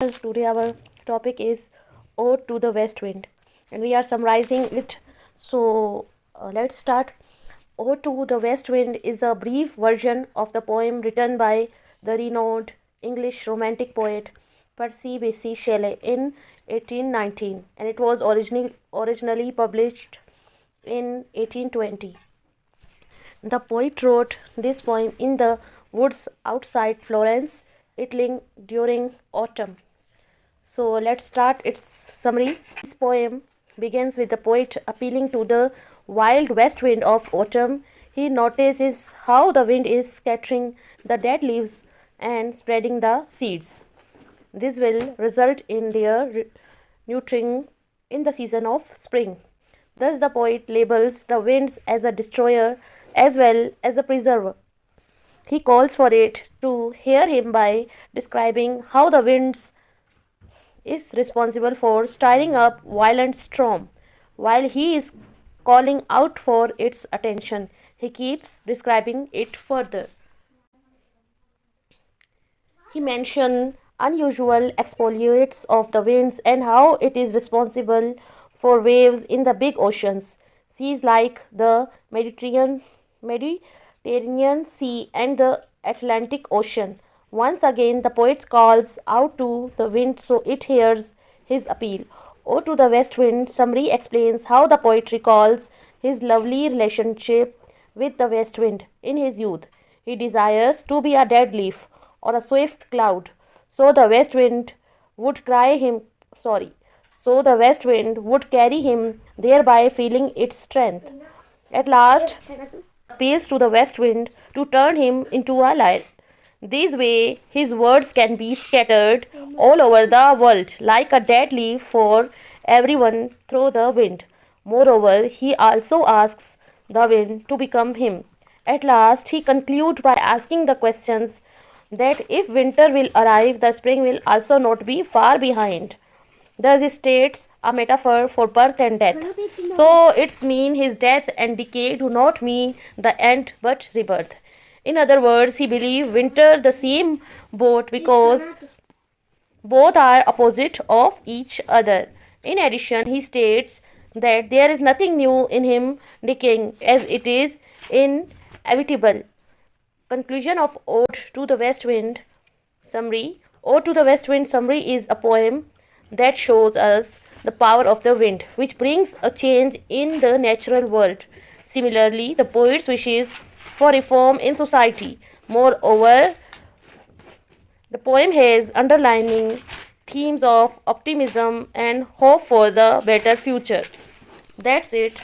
Today our topic is Ode to the West Wind, and we are summarizing it. So let's start. Ode to the West Wind is a brief version of the poem written by the renowned English romantic poet P Shelley in 1819, and it was originally published in 1820. The poet wrote this poem in the woods outside Florence, Italy during autumn. So let's start its summary. This poem begins with the poet appealing to the wild west wind of autumn. He notices how the wind is scattering the dead leaves and spreading the seeds. This will result in their nurturing in the season of spring. Thus, the poet labels the winds as a destroyer as well as a preserver. He calls for it to hear him by describing how the winds is responsible for stirring up violent storm. While he is calling out for its attention, he keeps describing it further. He mentions unusual exploits of the winds and how it is responsible for waves in the big oceans, seas like the Mediterranean Sea and the Atlantic Ocean. Once again, the poet calls out to the wind so it hears his appeal. Ode to the West Wind summary explains how the poet recalls his lovely relationship with the west wind in his youth. He desires to be a dead leaf or a swift cloud, so the west wind would cry him sorry. So the west wind would carry him, thereby feeling its strength. At last, appeals to the west wind to turn him into a lion. This way, his words can be scattered all over the world like a dead leaf for everyone through the wind. Moreover, he also asks the wind to become him. At last, he concludes by asking the questions that if winter will arrive, the spring will also not be far behind. Thus, he states a metaphor for birth and death. So, it's mean his death and decay do not mean the end but rebirth. In other words, he believes winter the same boat because both are opposite of each other. In addition, he states that there is nothing new in him decaying as it is inevitable. Conclusion of Ode to the West Wind summary. Ode to the West Wind summary is a poem that shows us the power of the wind, which brings a change in the natural world. Similarly, the poet's wishes for reform in society. Moreover, the poem has underlining themes of optimism and hope for the better future. That's it.